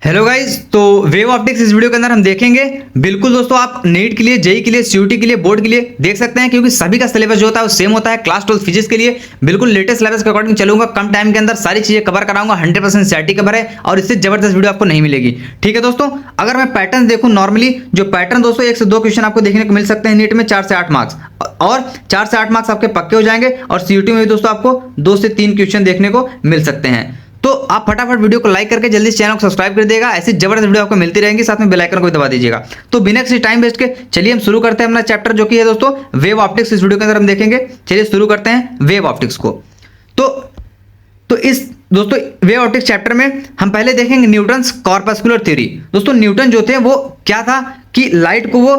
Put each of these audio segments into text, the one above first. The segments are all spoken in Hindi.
हेलो गाइज, तो वेव ऑप्टिक्स इस वीडियो के अंदर हम देखेंगे। बिल्कुल दोस्तों, आप नीट के लिए, जेई के लिए, सीयूटी के लिए, बोर्ड के लिए देख सकते हैं, क्योंकि सभी का सिलेबस जो होता है वो सेम होता है। क्लास 12 फिजिक्स के लिए बिल्कुल लेटेस्ट सिलेबस के अकॉर्डिंग चलूंगा, कम टाइम के अंदर सारी चीजें कवर कराऊंगा। 100% सीआरटी कवर है और इससे जबरदस्त वीडियो आपको नहीं मिलेगी। ठीक है दोस्तों, अगर मैं पैटर्न देखूं, नॉर्मली जो पैटर्न दोस्तों 1 से 2 क्वेश्चन आपको देखने को मिल सकते हैं नीट में, 4 से 8 मार्क्स, और 4 से 8 मार्क्स आपके पक्के हो जाएंगे। और सीयूटी में भी दोस्तों आपको 2 से 3 क्वेश्चन देखने को मिल सकते हैं। तो आप फटाफट वीडियो को लाइक करके जल्दी से चैनल को सब्सक्राइब कर देगा। ऐसी जबरदस्त वीडियो आपको मिलती रहेंगी, साथ में बेल आइकन को भी दबा दीजिएगा। तो बिना किसी टाइम वेस्ट के चलिए हम शुरू करते हैं अपना चैप्टर, जो कि है दोस्तों वेव ऑप्टिक्स। इस वीडियो के अंदर हम देखेंगे। चलिए शुरू करते हैं वेव ऑप्टिक्स को। तो इस दोस्तों वेव ऑप्टिक्स चैप्टर में हम पहले देखेंगे न्यूटन्स कॉर्पस्कुलर थ्योरी। दोस्तों न्यूटन जो थे वो क्या था कि लाइट को वो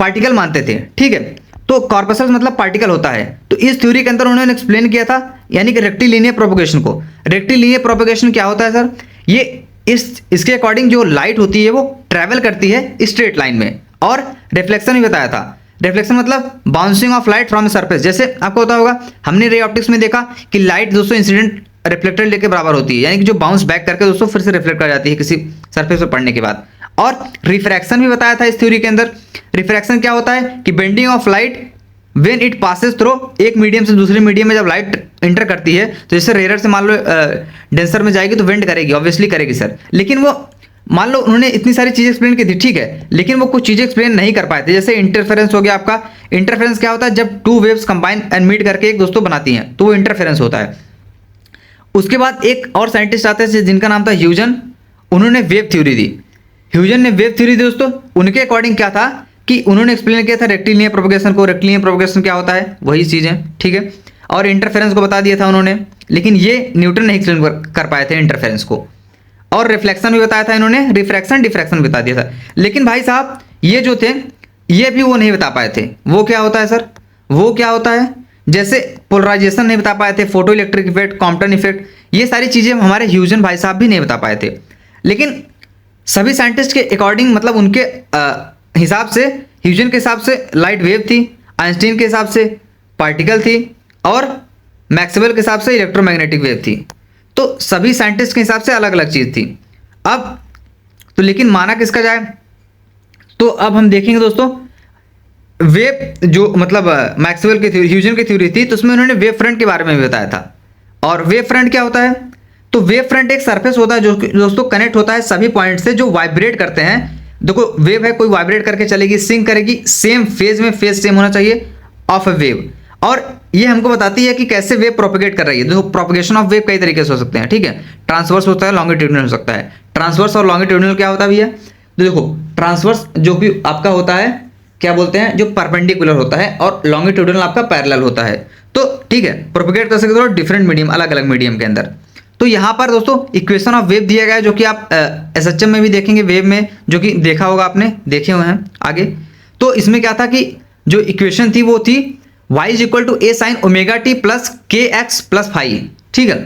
पार्टिकल मानते थे। ठीक है, तो कॉर्पस्कल मतलब पार्टिकल होता है। तो इस थ्योरी के अंदर उन्होंने एक्सप्लेन किया था, यानी कि रेक्टिलिनियर प्रोपगेशन को। रेक्टिलिनियर प्रोपगेशन क्या होता है सर? ये इसके अकॉर्डिंग जो लाइट होती है वो ट्रैवल करती है स्ट्रेट लाइन में। और रिफ्लेक्शन भी बताया था। रिफ्लेक्शन मतलब bouncing off light from surface. जैसे आपको पता होगा, हमने रे ऑप्टिक्स में देखा कि लाइट दोस्तों इंसिडेंट रिफ्लेक्टर लेके बराबर होती है, यानी कि जो बाउंस बैक करके दोस्तों फिर से रिफ्लेक्ट कर जाती है किसी सरफेस पर पड़ने के बाद। और रिफ्रैक्शन भी बताया था इस थ्योरी के अंदर। रिफ्रैक्शन क्या होता है कि bending of light when it passes through एक मीडियम से दूसरे मीडियम में जब लाइट इंटर करती है, तो जैसे रेयर से मान लो डेंसर में जाएगी तो बेंड करेगी, ऑब्वियसली करेगी सर। लेकिन वो मान लो उन्होंने इतनी सारी चीजें एक्सप्लेन की थी, ठीक है, लेकिन वो कुछ चीजें एक्सप्लेन नहीं कर पाए थे। जैसे इंटरफेरेंस हो गया आपका। इंटरफेरेंस क्या होता है? जब 2 वेव्स कंबाइन एंड मीट करके एक दोस्तों बनाती हैं, तो वो इंटरफेरेंस होता है। उसके बाद एक और साइंटिस्ट आते हैं जिनका नाम था ह्यूजन। उन्होंने वेव थ्योरी दी। ह्यूजन ने वेव थ्योरी दी दोस्तों। उनके अकॉर्डिंग क्या था कि उन्होंने एक्सप्लेन किया था रेक्टिलिनियर प्रोपगेशन को। रेक्टिलिनियर प्रोपगेशन क्या होता है? वही चीज़ है, ठीक है। और इंटरफेरेंस को बता दिया था उन्होंने, लेकिन ये न्यूटन नहीं एक्सप्लेन कर पाए थे इंटरफेरेंस को। और रिफ्लेक्शन भी बताया था इन्होंने, रिफ्रैक्शन डिफ्रैक्शन बता दिया था। लेकिन भाई साहब ये जो थे, ये भी वो नहीं बता पाए थे। वो क्या होता है सर? वो क्या होता है? जैसे पोलराइजेशन नहीं बता पाए थे, photo electric effect, Compton effect, ये सारी चीज़ें हमारे ह्यूजन भाई साहब भी नहीं बता पाए थे। लेकिन सभी साइंटिस्ट के अकॉर्डिंग, मतलब उनके हिसाब से, ह्यूजन के हिसाब से लाइट वेव थी, आइंस्टीन के हिसाब से पार्टिकल थी, और मैक्सवेल के हिसाब से इलेक्ट्रोमैग्नेटिक वेव थी। तो सभी साइंटिस्ट के हिसाब से अलग अलग चीज़ थी। अब तो लेकिन माना किसका जाए? तो अब हम देखेंगे दोस्तों वेव जो मतलब मैक्सवेल की थ्योरी, ह्यूजन की थ्योरी थी, तो उसमें उन्होंने वेव फ्रंट के बारे में भी बताया था। और वेव फ्रंट क्या होता है? तो वेव फ्रंट एक सरफेस होता है जो दोस्तों कनेक्ट होता है सभी पॉइंट से जो वाइब्रेट करते हैं। देखो वेव है, कोई वाइब्रेट करके चलेगी, सिंक करेगी, सेम फेज में, फेज सेम होना चाहिए ऑफ अ वेव। और ये हमको बताती है कि कैसे वेव प्रोपेगेट कर रही है। देखो प्रोपेगेशन ऑफ वेव कई तरीके से हो सकते हैं, ठीक है। ट्रांसवर्स होता है, लॉन्गिट्यूडिनल हो सकता है। ट्रांसवर्स और लॉन्गिट्यूडिनल क्या होता है भैया? तो देखो ट्रांसवर्स जो कि आपका होता है, क्या बोलते हैं, जो परपेंडिकुलर होता है, और लॉन्गिट्यूडिनल आपका पैरेलल होता है। तो ठीक है, प्रोपेगेट कर सकते हो डिफरेंट मीडियम, अलग अलग मीडियम के अंदर। तो यहाँ पर दोस्तों इक्वेशन ऑफ वेव दिया गया है, जो कि आप एसएचएम में भी देखेंगे, वेव में, जो कि देखा होगा आपने, देखे हुए हैं आगे। तो इसमें क्या था कि जो इक्वेशन थी वो थी y = a sin omega t plus के एक्स प्लस फाई, ठीक है।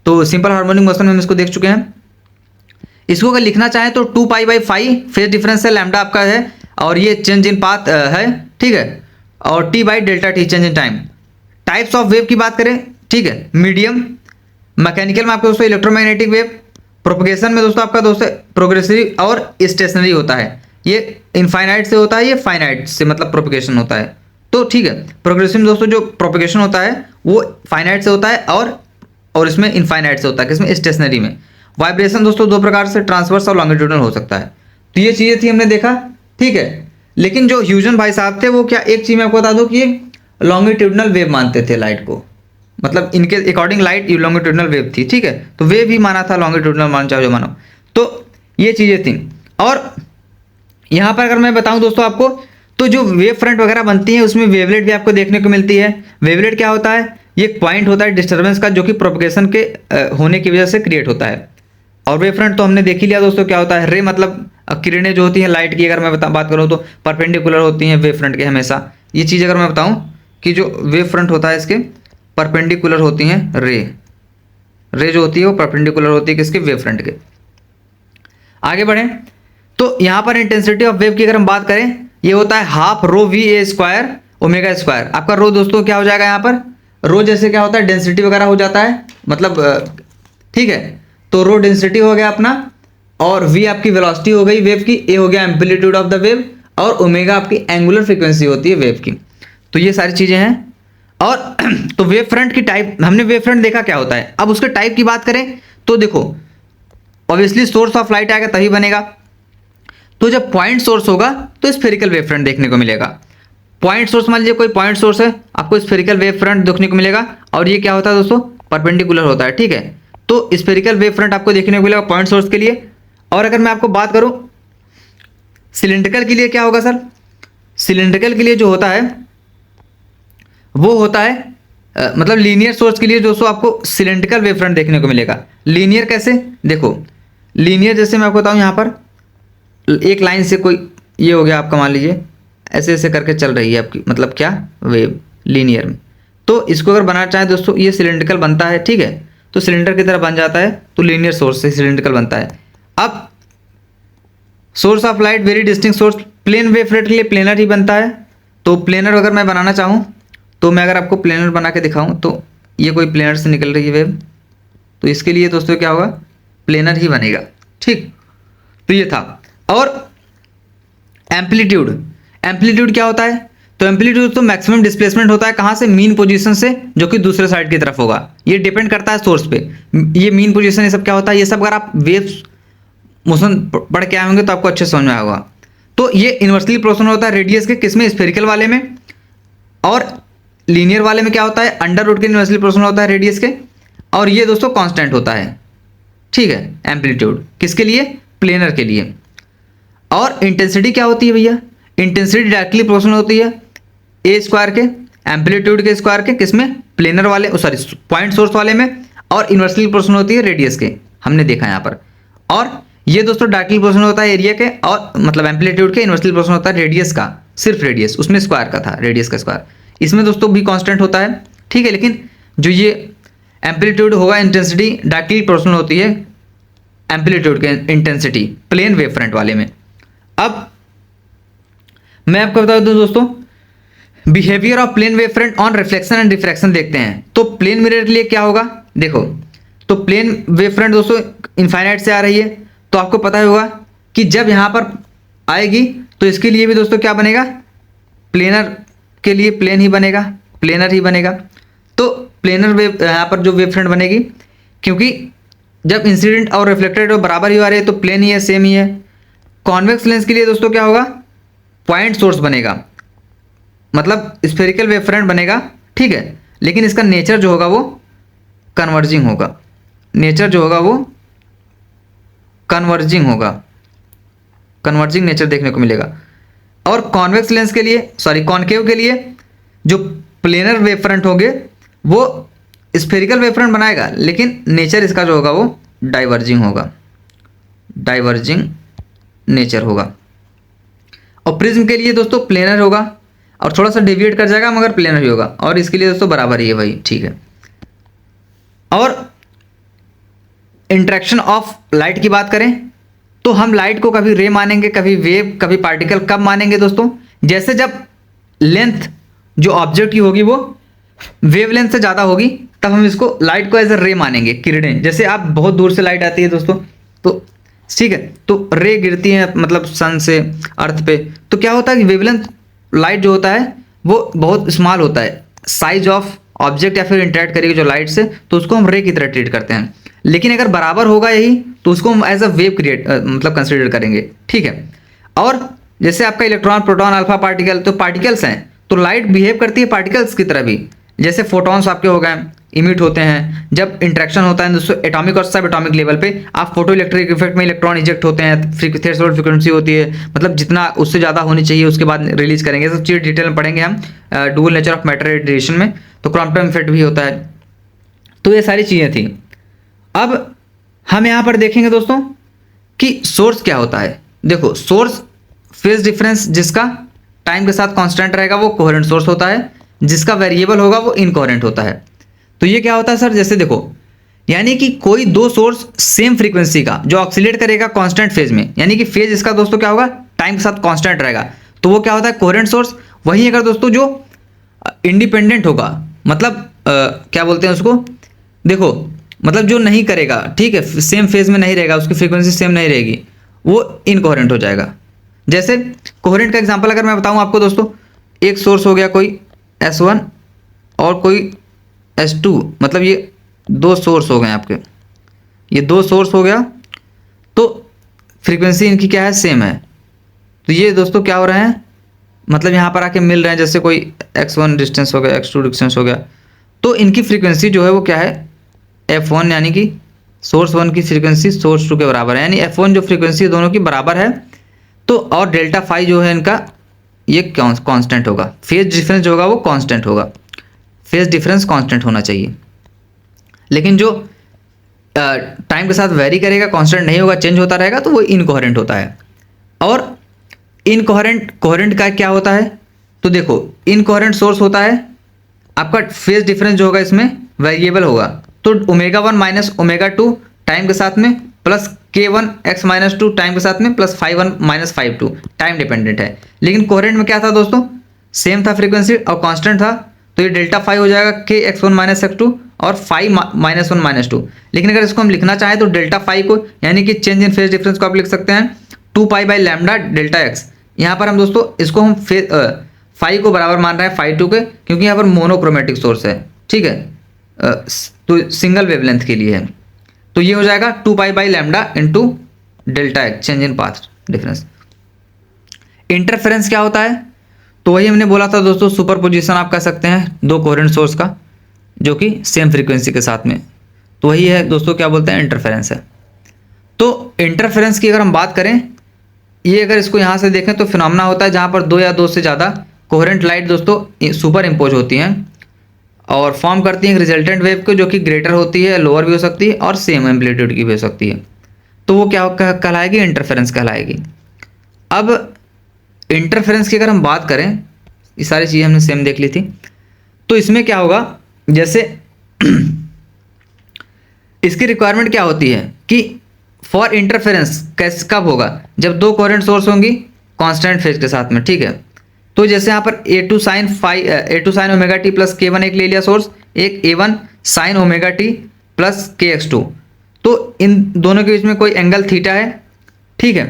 तो सिंपल हार्मोनिक मोशन में हम इसको देख चुके हैं। इसको अगर लिखना चाहें तो 2π/φ फेज डिफरेंस है, लैम्डा आपका है, और ये चेंज इन पाथ है, ठीक है। और t/Δt change in time. Types of wave की बात करें, ठीक है, मीडियम, मैकेनिकल में आपका दोस्तों इलेक्ट्रोमैग्नेटिक वेव, प्रोपगेशन में दोस्तों आपका दोस्तों प्रोग्रेसिव और स्टेशनरी होता है। ये इनफाइनाइट से होता है, ये फाइनाइट से मतलब प्रोपगेशन होता है। तो ठीक है, प्रोग्रेसिव में दोस्तों जो प्रोपगेशन होता है वो फाइनाइट से होता है, और इसमें इनफाइनाइट से होता है, किसमें? स्टेशनरी में। वाइब्रेशन दोस्तों 2 प्रकार से, ट्रांसवर्स और लॉन्गिट्यूडिनल हो सकता है। तो ये चीज़ें थी, हमने देखा, ठीक है। लेकिन जो ह्यूजन भाई साहब थे वो क्या, एक चीज़ मैं आपको बता दूँ कि लॉन्गिट्यूडिनल वेव मानते थे लाइट को, मतलब इनके अकॉर्डिंग लाइट लॉन्गिट्यूडिनल वेव थी, ठीक है। तो वेव ही माना था, लॉन्गिट्यूडिनल मान चाहे जो मानो। तो ये चीज़ें थी। और यहाँ पर अगर मैं बताऊँ दोस्तों आपको, तो जो वेव फ्रंट वगैरह बनती है उसमें वेवलेट भी आपको देखने को मिलती है। वेवलेट क्या होता है? ये एक पॉइंट होता है डिस्टर्बेंस का, जो कि प्रोपगेशन के होने की वजह से क्रिएट होता है। और वेव फ्रंट तो हमने देख ही लिया दोस्तों क्या होता है। रे मतलब किरणें जो होती हैं लाइट की, अगर मैं बात करूँ तो परपेंडिकुलर होती हैं वेव फ्रंट के हमेशा। ये चीज़ अगर मैं बताऊँ कि जो वेव फ्रंट होता है इसके परपेंडिकुलर होती हैं रे जो होती है वो परपेंडिकुलर होती है किसके? वेव फ्रंट के। आगे बढ़ें तो यहाँ पर इंटेंसिटी ऑफ वेव की अगर हम बात करें, ये होता है half rho VA² omega square. आपका रो दोस्तों क्या हो जाएगा यहाँ पर? रो जैसे क्या होता है, डेंसिटी वगैरह हो जाता है, मतलब ठीक है। तो रो डेंसिटी हो गया अपना, और v आपकी वेलोसिटी हो गई वेव की, a हो गया एम्पलीट्यूड ऑफ द वेव, और ओमेगा आपकी एंगुलर फ्रीक्वेंसी होती है वेव की। तो ये सारी चीजें हैं। और तो वेव फ्रंट की टाइप, हमने वेव फ्रंट देखा क्या होता है। अब उसके टाइप की बात करें तो देखो, ऑब्वियसली सोर्स ऑफ लाइट आएगा तभी बनेगा। तो जब पॉइंट सोर्स होगा तो स्फेरिकल वेव फ्रंट देखने को मिलेगा। पॉइंट सोर्स मान लीजिए कोई पॉइंट सोर्स है, आपको स्फेरिकल वेव फ्रंट देखने को मिलेगा। और ये क्या होता है दोस्तों, परपेंडिकुलर होता है, ठीक है। तो स्फेरिकल वेव फ्रंट आपको देखने को मिलेगा पॉइंट सोर्स के लिए। और अगर मैं आपको बात करूं सिलिंड्रिकल के लिए क्या होगा सर, सिलिंड्रिकल के लिए जो होता है वो होता है मतलब लीनियर सोर्स के लिए दोस्तों आपको सिलिंड्रिकल वेव फ्रंट देखने को मिलेगा। लीनियर कैसे, देखो लीनियर जैसे मैं आपको बताऊं, यहाँ पर एक लाइन से कोई ये हो गया आपका, मान लीजिए ऐसे ऐसे करके चल रही है आपकी, मतलब क्या वेव लीनियर में। तो इसको अगर बनाना चाहें दोस्तों, ये सिलिंड्रिकल बनता है, ठीक है। तो सिलेंडर की तरह बन जाता है, तो लीनियर सोर्स से सिलिंड्रिकल बनता है। अब source of light very distinct source, plane wave front के लिए प्लेनर ही बनता है। तो प्लेनर अगर मैं बनाना चाहूँ, तो मैं अगर आपको प्लेनर बना के दिखाऊं, तो ये कोई प्लेनर से निकल रही है वेव, तो इसके लिए दोस्तों क्या होगा, प्लेनर ही बनेगा, ठीक। तो ये था। और एम्पलीट्यूड, एम्पलीट्यूड क्या होता है, तो एम्पलीट्यूड तो मैक्सिमम डिस्प्लेसमेंट होता है कहाँ से, मीन पोजीशन से, जो कि दूसरे साइड की तरफ होगा। ये डिपेंड करता है सोर्स पे। ये मीन पोजीशन ये सब क्या होता है, ये सब अगर आप वेव्स मोशन पढ़ के आए होंगे तो आपको अच्छे समझ में आएगा। तो ये इन्वर्सली प्रोपोर्शनल होता है रेडियस के, किसमें, स्फेरिकल वाले में। और लीनियर वाले में क्या होता है, अंडर रूट के इन्वर्सली प्रोपोर्शनल होता है रेडियस के। और ये दोस्तों कांस्टेंट होता है, ठीक है, एम्पलीट्यूड किसके लिए, प्लेनर के लिए। और इंटेंसिटी क्या होती है भैया, इंटेंसिटी डायरेक्टली प्रोपोर्शनल होती है ए स्क्वायर के, एम्पलीट्यूड के स्क्वायर के, किसमें, प्लेनर वाले, सॉरी पॉइंट सोर्स वाले में। और इन्वर्सली प्रोपोर्शनल होती है रेडियस के, हमने देखा यहाँ पर। और ये दोस्तों डायरेक्टली प्रोपोर्शनल होता है एरिया के, और मतलब एम्पलीट्यूड के इन्वर्सली प्रोपोर्शनल होता है रेडियस का, सिर्फ रेडियस, उसमें स्क्वायर का था, रेडियस का स्क्वायर। इसमें दोस्तों भी कांस्टेंट होता है, ठीक है। लेकिन जो ये एम्पलीट्यूड होगा, इंटेंसिटी डायरेक्टली प्रोपोर्शनल होती है एम्पलीट्यूड के इंटेंसिटी, प्लेन वेव फ्रंट वाले में। अब मैं आपको बता दूं दोस्तों, behaviour of plane wave front on reflection and refraction देखते हैं। तो प्लेन मिरर के लिए क्या होगा, देखो, तो प्लेन वेव फ्रंट दोस्तों इनफाइनाइट से आ रही है, तो आपको पता होगा कि जब यहाँ पर आएगी तो इसके लिए भी दोस्तों क्या बनेगा, प्लेनर के लिए प्लेन ही बनेगा, प्लेनर ही बनेगा। तो प्लेनर वेव यहाँ पर जो वेव फ्रंट बनेगी, क्योंकि जब इंसिडेंट और रिफ्लेक्टेड बराबर ही आ रही है तो प्लेन ही है, सेम ही है। कॉन्वेक्स लेंस के लिए दोस्तों क्या होगा, पॉइंट सोर्स बनेगा, मतलब स्फेरिकल वेव फ्रंट बनेगा, ठीक है। लेकिन इसका नेचर जो होगा वो कन्वर्जिंग होगा, नेचर जो होगा वो कन्वर्जिंग होगा, कन्वर्जिंग नेचर देखने को मिलेगा। और कॉन्वेक्स लेंस के लिए, सॉरी कॉनकेव के लिए जो प्लेनर वेव फ्रंट होंगे वो स्फेरिकल वेव फ्रंट बनाएगा, लेकिन नेचर इसका जो होगा वो डाइवर्जिंग होगा, डाइवर्जिंग नेचर होगा। और प्रिज्म के लिए दोस्तों प्लेनर होगा, और थोड़ा सा डेविएट कर जाएगा मगर प्लेनर ही होगा। और इसके लिए दोस्तों बराबर ही है भाई, ठीक है। और इंटरेक्शन ऑफ लाइट की बात करें तो हम लाइट को कभी रे मानेंगे, कभी वेव, कभी पार्टिकल, कब मानेंगे दोस्तों, जैसे जब लेंथ जो ऑब्जेक्ट की होगी वो वेव लेंथ से ज़्यादा होगी, तब हम इसको लाइट को एज अ रे मानेंगे, किरणें। जैसे आप बहुत दूर से लाइट आती है दोस्तों, तो ठीक है, तो रे गिरती है मतलब सन से अर्थ पे, तो क्या होता है कि वेवलेंथ लाइट जो होता है वो बहुत स्मॉल होता है, साइज ऑफ ऑब्जेक्ट या फिर इंटरेक्ट करेगी जो लाइट से, तो उसको हम रे की तरह ट्रीट करते हैं। लेकिन अगर बराबर होगा यही तो उसको हम एज अ वेव क्रिएट मतलब कंसिडर करेंगे, ठीक है। और जैसे आपका इलेक्ट्रॉन, प्रोटॉन, अल्फा पार्टिकल, तो पार्टिकल्स हैं, तो लाइट बिहेव करती है पार्टिकल्स की तरह भी। जैसे फोटॉन्स आपके हो गए, इमिट होते हैं जब इंटरेक्शन होता है दोस्तों एटॉमिक और सब एटॉमिक लेवल पे। आप फोटो इलेक्ट्रिक इफेक्ट में इलेक्ट्रॉन इजेक्ट होते हैं, थ्रेशोल्ड फ्रीक्वेंसी होती है, मतलब जितना उससे ज़्यादा होनी चाहिए उसके बाद रिलीज करेंगे। सब चीज़ डिटेल में पढ़ेंगे हम dual nature of matter radiation में। तो क्वांटम इफेक्ट भी होता है। तो ये सारी चीज़ें थी। अब हम यहाँ पर देखेंगे दोस्तों कि सोर्स क्या होता है। देखो सोर्स फेज डिफरेंस जिसका टाइम के साथ कांस्टेंट रहेगा वो कोहेरेंट सोर्स होता है, जिसका वेरिएबल होगा वो इनकोहेरेंट होता है। तो ये क्या होता है सर, जैसे देखो यानी कि कोई दो सोर्स सेम फ्रीक्वेंसी का जो ऑक्सीलेट करेगा कांस्टेंट फेज में, यानी कि फेज इसका दोस्तों क्या होगा टाइम के साथ कांस्टेंट रहेगा, तो वो क्या होता है कोहेरेंट सोर्स। वहीं अगर दोस्तों जो इंडिपेंडेंट होगा, मतलब क्या बोलते हैं उसको, देखो मतलब जो नहीं करेगा, ठीक है, सेम फेज में नहीं रहेगा, उसकी फ्रीक्वेंसी सेम नहीं रहेगी, वो इनकोहेरेंट हो जाएगा। जैसे कोहेरेंट का एग्जांपल अगर मैं बताऊं आपको दोस्तों, एक सोर्स हो गया कोई S1 और कोई S2, मतलब ये दो सोर्स हो गए आपके, ये दो सोर्स हो गया, तो फ्रीक्वेंसी इनकी क्या है, सेम है। तो ये दोस्तों क्या हो रहे हैं, मतलब यहाँ पर आके मिल रहे हैं, जैसे कोई x1 डिस्टेंस हो गया, x2 डिस्टेंस हो गया, तो इनकी फ्रीक्वेंसी जो है वो क्या है, f1, यानी कि सोर्स 1 की फ्रीक्वेंसी सोर्स 2 के बराबर है, यानी f1 जो फ्रीक्वेंसी दोनों की बराबर है। तो और डेल्टा फाई जो है इनका ये कांस्टेंट होगा, फेज डिफरेंस जो होगा वो कांस्टेंट होगा, फेज डिफरेंस कांस्टेंट होना चाहिए। लेकिन जो टाइम के साथ वेरी करेगा, कांस्टेंट नहीं होगा, चेंज होता रहेगा, तो वो इनकोहेरेंट होता है। और इनकोहेरेंट कोहेरेंट का क्या होता है, तो देखो इनकोहेरेंट सोर्स होता है आपका, फेज डिफरेंस जो होगा इसमें वेरिएबल होगा, तो ω1 माइनस ω2 टाइम के साथ में, plus k1 x minus 2 time के साथ में, प्लस φ1 माइनस φ2 टाइम डिपेंडेंट है। लेकिन कोहेरेंट में क्या था दोस्तों, सेम था फ्रीक्वेंसी और कांस्टेंट था, तो ये डेल्टा फाई हो जाएगा k x1 माइनस x2 और फाई माइनस 1 माइनस 2। लेकिन अगर इसको हम लिखना चाहें तो डेल्टा फाई को, यानी कि चेंज इन फेज डिफरेंस को आप लिख सकते हैं 2π/λ डेल्टा x। यहाँ पर हम दोस्तों इसको हम फाई को बराबर मान रहे हैं φ2 के, क्योंकि यहाँ पर मोनोक्रोमेटिक सोर्स है, ठीक है, तो सिंगल वेवलेंथ के लिए है। तो ये हो जाएगा 2π/λ into delta x, change in path difference. Interference क्या होता है, तो वही हमने बोला था दोस्तों, सुपरपोजिशन आप कह सकते हैं दो कोहेरेंट सोर्स का, जो कि सेम फ्रीक्वेंसी के साथ में, तो वही है दोस्तों, क्या बोलते हैं, इंटरफेरेंस है। तो इंटरफेरेंस की अगर हम बात करें, ये अगर इसको यहाँ से देखें तो फिनोमेना होता है जहाँ पर दो या दो से ज़्यादा कोहेरेंट लाइट दोस्तों सुपर इम्पोज होती हैं और फॉर्म करती हैं एक रिजल्टेंट वेव को, जो कि ग्रेटर होती है, लोअर भी हो सकती है और सेम एम्पलीट्यूड की भी हो सकती है, तो वो क्या कहलाएगी, इंटरफेरेंस कहलाएगी। अब इंटरफेरेंस की अगर हम बात करें, ये सारी चीज़ें हमने सेम देख ली थी, तो इसमें क्या होगा, जैसे इसकी रिक्वायरमेंट क्या होती है कि फॉर इंटरफेरेंस कैसे कब होगा, जब दो कोहेरेंट सोर्स होंगी कांस्टेंट फेज के साथ में, ठीक है। तो जैसे यहाँ पर a2 sign ω t plus k1 एक ले लिया सोर्स, एक a1 sign ω t plus kx2, तो इन दोनों के बीच में कोई एंगल थीटा है, ठीक है,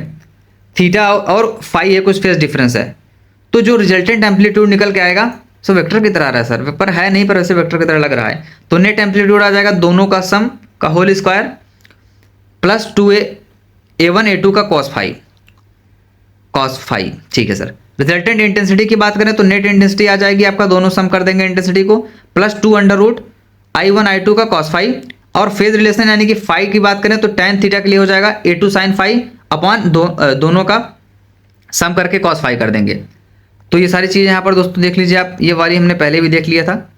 थीटा और फाई है, कुछ फेज डिफरेंस है, तो जो रिजल्टेंट एम्पलीट्यूड निकल के आएगा सो वेक्टर की तरह आ रहा है सर, पर है नहीं, पर वैसे वेक्टर की तरह लग रहा है, तो नेट एम्पलीट्यूड आ जाएगा दोनों का सम का whole square plus 2a1 a2 का कॉस फाई, ठीक है सर। रिजल्टेंट इंटेंसिटी की बात करें तो नेट इंटेंसिटी आ जाएगी आपका, दोनों सम कर देंगे इंटेंसिटी को, प्लस 2√i1 i2 का कॉस फाई, और फेज रिलेशन यानी कि फाई की बात करें तो tan थीटा के लिए हो जाएगा a2 साइन फाई अपॉन दोनों का सम करके कॉस फाई कर देंगे। तो ये सारी चीज़ें यहाँ पर दोस्तों देख लीजिए आप, ये वाली हमने पहले भी देख लिया था,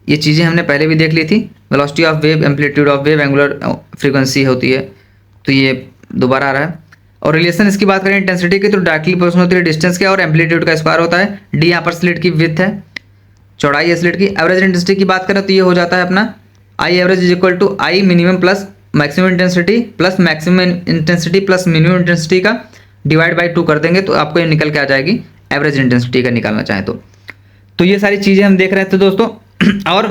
ये चीज़ें हमने पहले भी देख ली थी, velocity of wave, amplitude of wave, angular frequency होती है, तो ये दोबारा आ रहा है। और रिलेशन इसकी बात करें इंटेंसिटी की तो डायरेक्टली प्रोपोर्शनल होती है डिस्टेंस के, और एम्पलीट्यूड का स्क्वायर होता है, डी यहाँ पर स्लिट की विड्थ है, चौड़ाई है स्लिट की। एवरेज इंटेंसिटी की बात करें तो ये हो जाता है अपना I average is equal to I minimum plus maximum intensity plus maximum intensity plus minimum intensity का डिवाइड बाई 2 कर देंगे, तो आपको ये निकल के आ जाएगी एवरेज इंटेंसिटी का निकालना चाहें तो ये सारी चीज़ें हम देख रहे थे दोस्तों। और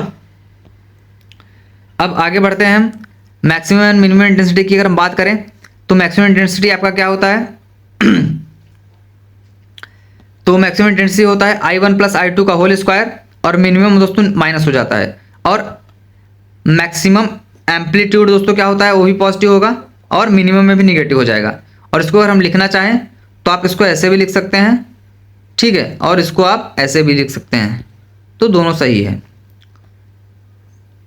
अब आगे बढ़ते हैं हम, मैक्सिमम एंड मिनिमम इंटेंसिटी की अगर हम बात करें तो मैक्सिमम इंटेंसिटी आपका क्या होता है तो मैक्सिमम इंटेंसिटी होता है I1 प्लस I2 का होल स्क्वायर, और मिनिमम दोस्तों माइनस हो जाता है, और मैक्सिमम एम्पलीट्यूड दोस्तों क्या होता है, वो भी पॉजिटिव होगा और मिनिमम में भी निगेटिव हो जाएगा। और इसको अगर हम लिखना चाहें तो आप इसको ऐसे भी लिख सकते हैं, ठीक है, और इसको आप ऐसे भी लिख सकते हैं, तो दोनों सही है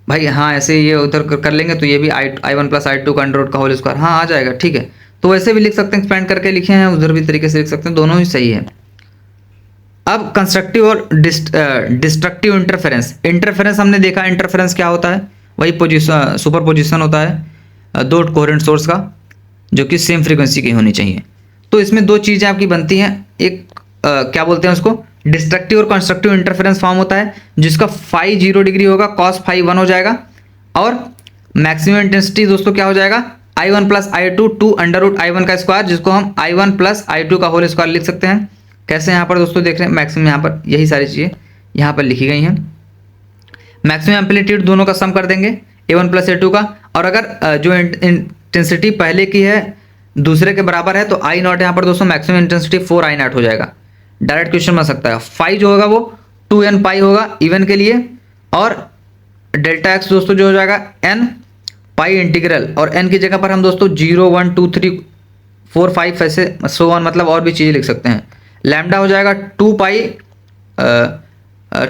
भाई। हाँ, ऐसे ये उधर कर लेंगे तो ये भी I1 प्लस I2 का अंडर रूट का होल स्क्वायर, हाँ आ जाएगा, ठीक है। तो वैसे भी लिख सकते हैं, एक्सपेंड करके लिखे हैं, उधर भी तरीके से लिख सकते हैं, दोनों ही सही है। अब कंस्ट्रक्टिव और डिस्ट्रक्टिव इंटरफेरेंस हमने देखा, इंटरफेरेंस क्या होता है, वही पोजीशन सुपर पोजिशन होता है दो कोहेरेंट सोर्स का, जो कि सेम फ्रीक्वेंसी की होनी चाहिए। तो इसमें दो चीज़ें आपकी बनती हैं, एक क्या बोलते हैं उसको, डिस्ट्रक्टिव और कंस्ट्रक्टिव इंटरफेरेंस फॉर्म होता है, जिसका फाई 0 डिग्री होगा, कॉस फाई 1 हो जाएगा, और मैक्सिमम इंटेंसिटी दोस्तों क्या हो जाएगा I1 plus I2 2 under root I1 का स्क्वायर, जिसको हम I1 प्लस I2 का होल स्क्वायर लिख सकते हैं। कैसे यहाँ पर दोस्तों देख रहे हैं, मैक्सिमम यहाँ पर यही सारी चीज़ें यहाँ पर लिखी गई हैं। मैक्सिमम एम्पलीट्यूड दोनों का सम कर देंगे A1 प्लस A2 का, और अगर जो इंटेंसिटी पहले की है दूसरे के बराबर है तो आई नॉट यहाँ पर दोस्तों मैक्सिमम इंटेंसिटी 4 आई नॉट हो जाएगा। डायरेक्ट क्वेश्चन बन सकता है। फाई जो होगा वो 2n पाई होगा इवन के लिए, और डेल्टा एक्स दोस्तों जो हो जाएगा n पाई इंटीग्रल, और n की जगह पर हम दोस्तों 0 1 2 3 4 5 ऐसे सो ऑन मतलब और भी चीज़ें लिख सकते हैं। लैम्डा हो जाएगा 2 पाई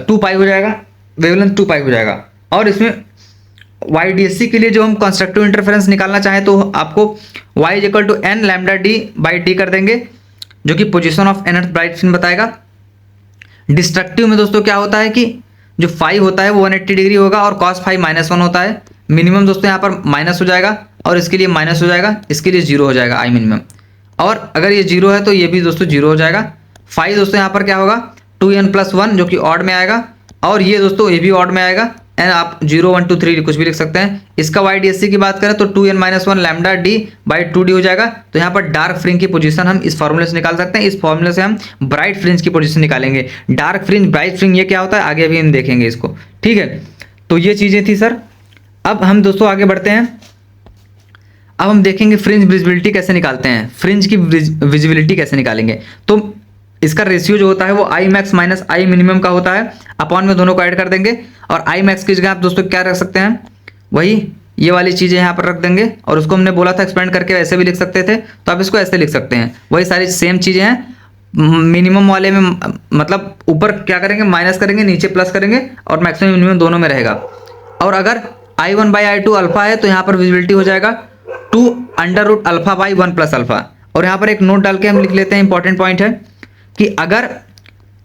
2 पाई हो जाएगा, वेवलेंथ 2 पाई हो जाएगा। और इसमें YDSC के लिए जो हम कंस्ट्रक्टिव इंटरफेरेंस निकालना चाहें तो आपको y equal to n lambda d by D कर देंगे, जो कि position of nth bright fringe बताएगा। डिस्ट्रक्टिव में दोस्तों क्या होता है कि जो फाई होता है वो 180 डिग्री होगा और cos फाई -1 होता है। मिनिमम दोस्तों यहाँ पर माइनस हो जाएगा और इसके लिए माइनस हो जाएगा, इसके लिए 0 हो जाएगा आई मिनिमम। और अगर ये 0 है तो ये भी दोस्तों 0 हो जाएगा। फाई दोस्तों यहाँ पर क्या होगा 2n+1 जो कि ऑड में आएगा, और ये दोस्तों ये भी ऑड में आएगा। एंड आप 0 1 2 3 कुछ भी लिख सकते हैं। इसका YDSC की बात करें तो 2n-1 lambda d by 2d हो जाएगा। तो यहाँ पर डार्क फ्रिंज की पोजीशन हम इस फॉर्मूले से निकाल सकते हैं। इस फॉर्मूले से हम ब्राइट फ्रिंज की पोजीशन निकालेंगे। डार्क फ्रिंज ब्राइट फ्रिंज ये क्या होता है आगे भी हम देखेंगे इसको, ठीक है। तो ये चीज़ें थी सर। अब हम दोस्तों आगे बढ़ते हैं। अब हम देखेंगे फ्रिंज विजिबिलिटी कैसे निकालते हैं, फ्रिंज की विजिबिलिटी कैसे निकालेंगे। तो इसका रेशियो जो होता है वो I max minus I minimum का होता है, अपॉन में दोनों को ऐड कर देंगे। और आई मैक्स की जगह आप दोस्तों क्या रख सकते हैं, वही ये वाली चीज़ें यहाँ पर रख देंगे। और उसको हमने बोला था एक्सपेंड करके ऐसे भी लिख सकते थे, तो आप इसको ऐसे लिख सकते हैं। वही सारी सेम चीज़ें हैं। मिनिमम वाले में मतलब ऊपर क्या करेंगे माइनस करेंगे, नीचे प्लस करेंगे, और मैक्सिमम मिनिमम दोनों में रहेगा। और अगर I1 बाई I2 अल्फा है तो यहाँ पर विजिबिलिटी हो जाएगा 2 under root alpha by 1 plus alpha. और यहाँ पर एक नोट डाल के हम लिख लेते हैं, इंपॉर्टेंट पॉइंट है कि अगर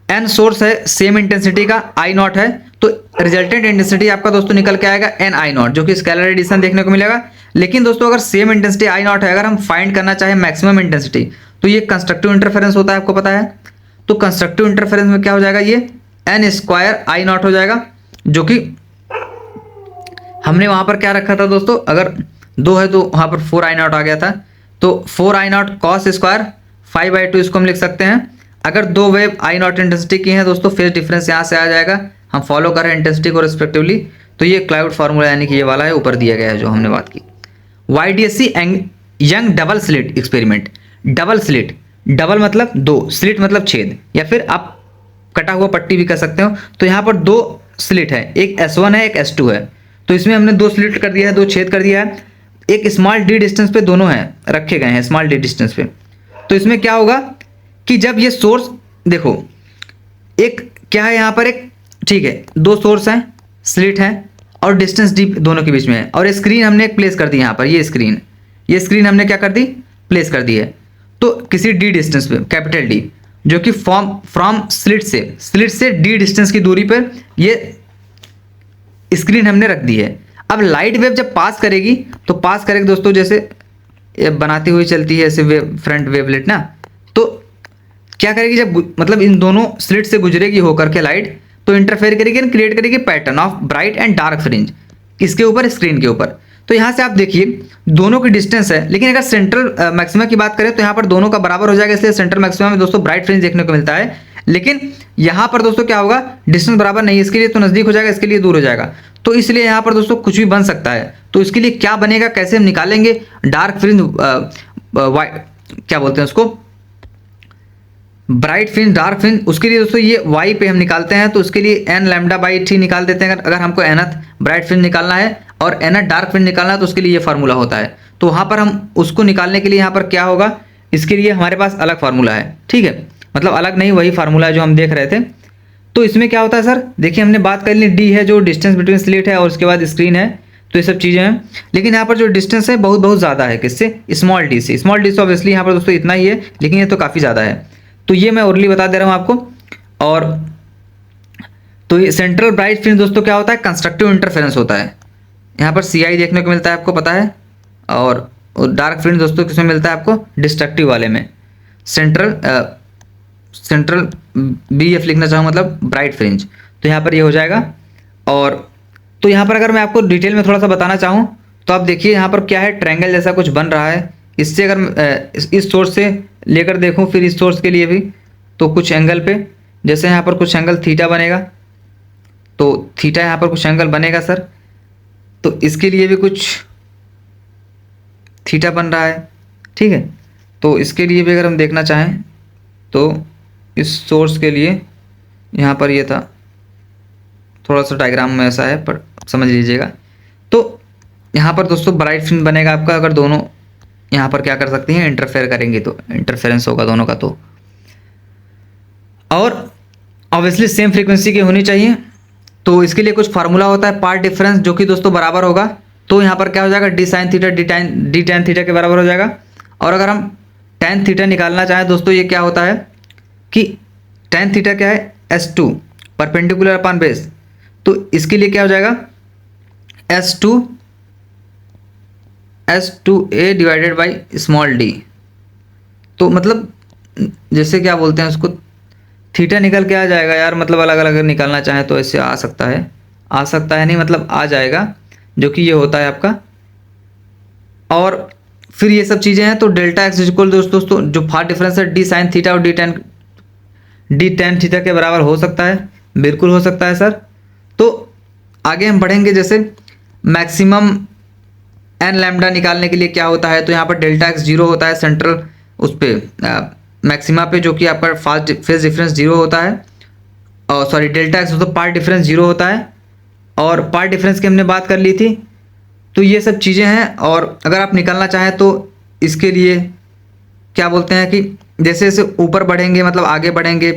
n सोर्स है सेम इंटेंसिटी का I नॉट है तो रिजल्टेंट इंटेंसिटी आपका दोस्तों निकल के आएगा n I नॉट, जो कि स्केलर एडिशन देखने को मिलेगा। लेकिन दोस्तों अगर सेम इंटेंसिटी I नॉट है, अगर हम फाइंड करना चाहे मैक्सिमम इंटेंसिटी, तो ये कंस्ट्रक्टिव इंटरफेरेंस होता है, आपको पता है। तो कंस्ट्रक्टिव इंटरफेरेंस में क्या हो जाएगा, ये n स्क्वायर I नॉट हो जाएगा, जो कि हमने वहां पर क्या रखा था दोस्तों, अगर 2 है तो वहां पर 4 I नॉट आ गया था। तो 4 I नॉट कॉस स्क्वायर 5/2 इसको हम लिख सकते हैं। अगर 2 वेव I नॉट इंटेंसिटी की है दोस्तों, फेज डिफरेंस यहाँ से आ जाएगा। हम फॉलो कर रहे हैं इंटेंसिटी को रिस्पेक्टिवली। तो ये क्लाउड फार्मूला यानी कि ये वाला है, ऊपर दिया गया है जो हमने बात की। YDSC young double slit experiment. Double slit, double मतलब 2, स्लिट मतलब छेद, या फिर आप कटा हुआ पट्टी भी कर सकते हो। तो यहाँ पर 2 स्लिट है, एक S1 है एक S2 है। तो इसमें हमने 2 स्लिट कर दिया है, 2 छेद कर दिया है। एक स्मॉल d डिस्टेंस पे दोनों हैं रखे गए हैं, स्मॉल d डिस्टेंस पे। तो इसमें क्या होगा कि जब ये सोर्स देखो, एक क्या है यहाँ पर, एक ठीक है 2 सोर्स हैं, स्लिट हैं, और डिस्टेंस डी दोनों के बीच में है। और स्क्रीन हमने एक प्लेस कर दी यहाँ पर, ये स्क्रीन हमने क्या कर दी, प्लेस कर दी है। तो किसी डी डिस्टेंस पे, कैपिटल डी, जो कि फ्रॉम स्लिट से डी डिस्टेंस की दूरी पर ये स्क्रीन हमने रख दी है। अब लाइट वेव जब पास करेगी तो पास करेगी दोस्तों, जैसे ये बनाती हुई चलती है ऐसे वेव, फ्रंट वेवलेट ना, तो क्या करेगी जब मतलब इन दोनों स्लिट से गुजरेगी होकर के लाइट, तो इंटरफेयर करेगी एंड क्रिएट करेगी pattern of bright and dark fringe इसके ऊपर, स्क्रीन के ऊपर। तो यहाँ से आप देखिए दोनों की डिस्टेंस है, लेकिन अगर सेंट्रल मैक्सिमा की बात करें तो यहाँ पर दोनों का बराबर हो जाएगा, इसलिए सेंट्रल मैक्सिमा में दोस्तों ब्राइट फ्रिंज देखने को मिलता है। लेकिन यहाँ पर दोस्तों क्या होगा, डिस्टेंस बराबर नहीं है, इसके लिए तो नज़दीक हो जाएगा, इसके लिए दूर हो जाएगा। तो इसलिए यहाँ पर दोस्तों कुछ भी बन सकता है। तो इसके लिए क्या बनेगा, कैसे हम निकालेंगे डार्क फ्रिंज, क्या बोलते हैं उसको, ब्राइट फ्रिंज, डार्क फ्रिंज। उसके लिए दोस्तों ये y पे हम निकालते हैं, तो उसके लिए n लैम्डा बाई t निकाल देते हैं। अगर हमको nth ब्राइट फ्रिंज निकालना है और nth डार्क फ्रिंज निकालना है तो उसके लिए ये फार्मूला होता है। तो वहाँ पर हम उसको निकालने के लिए यहाँ पर क्या होगा, इसके लिए हमारे पास अलग फार्मूला है, ठीक है, मतलब अलग नहीं, वही फार्मूला है जो हम देख रहे थे। तो इसमें क्या होता है सर, देखिए हमने बात कर ली, डी है जो डिस्टेंस बिटवीन स्लिट है, और उसके बाद स्क्रीन है, तो ये सब चीज़ें हैं। लेकिन यहाँ पर जो डिस्टेंस है बहुत ज़्यादा है, किससे, स्मॉल डी से। स्मॉल डी से ऑब्वियसली यहाँ पर दोस्तों इतना ही है, लेकिन ये तो काफ़ी ज़्यादा है। तो ये मैं ओरली बता दे रहा हूँ आपको। और तो ये सेंट्रल ब्राइट फ्रिंज दोस्तों क्या होता है, कंस्ट्रक्टिव इंटरफेरेंस होता है। यहाँ पर CI देखने को मिलता है, आपको पता है। और डार्क फ्रिंज दोस्तों किसमें मिलता है आपको, डिस्ट्रक्टिव वाले में। सेंट्रल BF लिखना चाहूँ मतलब ब्राइट फ्रिंज, तो यहाँ पर ये हो जाएगा। और तो यहाँ पर अगर मैं आपको डिटेल में थोड़ा सा बताना चाहूँ तो आप देखिए यहाँ पर क्या है, ट्रायंगल जैसा कुछ बन रहा है। इससे अगर इस सोर्स से लेकर देखूँ फिर इस सोर्स के लिए भी, तो कुछ एंगल पे, जैसे यहाँ पर कुछ एंगल थीटा बनेगा, तो थीटा यहाँ पर कुछ एंगल बनेगा सर। तो इसके लिए भी कुछ थीटा बन रहा है, ठीक है। तो इसके लिए भी अगर हम देखना चाहें तो इस सोर्स के लिए यहाँ पर ये था, थोड़ा सा डायग्राम में ऐसा है पर समझ लीजिएगा। तो यहाँ पर दोस्तों ब्राइट फ्रिंज बनेगा आपका अगर दोनों यहाँ पर क्या कर सकती हैं, इंटरफेयर करेंगे तो इंटरफेरेंस होगा दोनों का। तो और ऑब्वियसली सेम फ्रीक्वेंसी की होनी चाहिए। तो इसके लिए कुछ फार्मूला होता है पार्ट डिफरेंस, जो कि दोस्तों बराबर होगा। तो यहाँ पर क्या हो जाएगा, D sine theta D tan theta के बराबर हो जाएगा। और अगर हम टैन थीटा निकालना चाहें दोस्तों, ये क्या होता है कि टैन थीटा क्या है, S2 परपेंडिकुलर अपॉन बेस। तो इसके लिए क्या हो जाएगा, S2a divided by small d। तो मतलब जैसे क्या बोलते हैं उसको, थीटा निकल के आ जाएगा यार, मतलब अलग अलग अगर निकालना चाहें तो ऐसे आ सकता है नहीं, मतलब आ जाएगा, जो कि ये होता है आपका। और फिर ये सब चीज़ें हैं। तो डेल्टा एक्स इक्वल दोस्तों जो पार्ट डिफरेंस है डी साइन थीटा और डी टेन थीटा के बराबर हो सकता है, बिल्कुल हो सकता है सर। तो आगे हम बढ़ेंगे, जैसे मैक्सिमम एन लैम्डा निकालने के लिए क्या होता है, तो यहाँ पर डेल्टा एक्स जीरो होता है सेंट्रल उस पर मैक्सिमा पे, जो कि आपका फास्ट फेज डिफरेंस जीरो होता है। और सॉरी डेल्टा एक्स तो पार्ट डिफरेंस जीरो होता है, और पार्ट डिफरेंस की हमने बात कर ली थी। तो ये सब चीज़ें हैं। और अगर आप निकालना चाहें तो इसके लिए क्या बोलते हैं कि जैसे जैसे ऊपर बढ़ेंगे, मतलब आगे बढ़ेंगे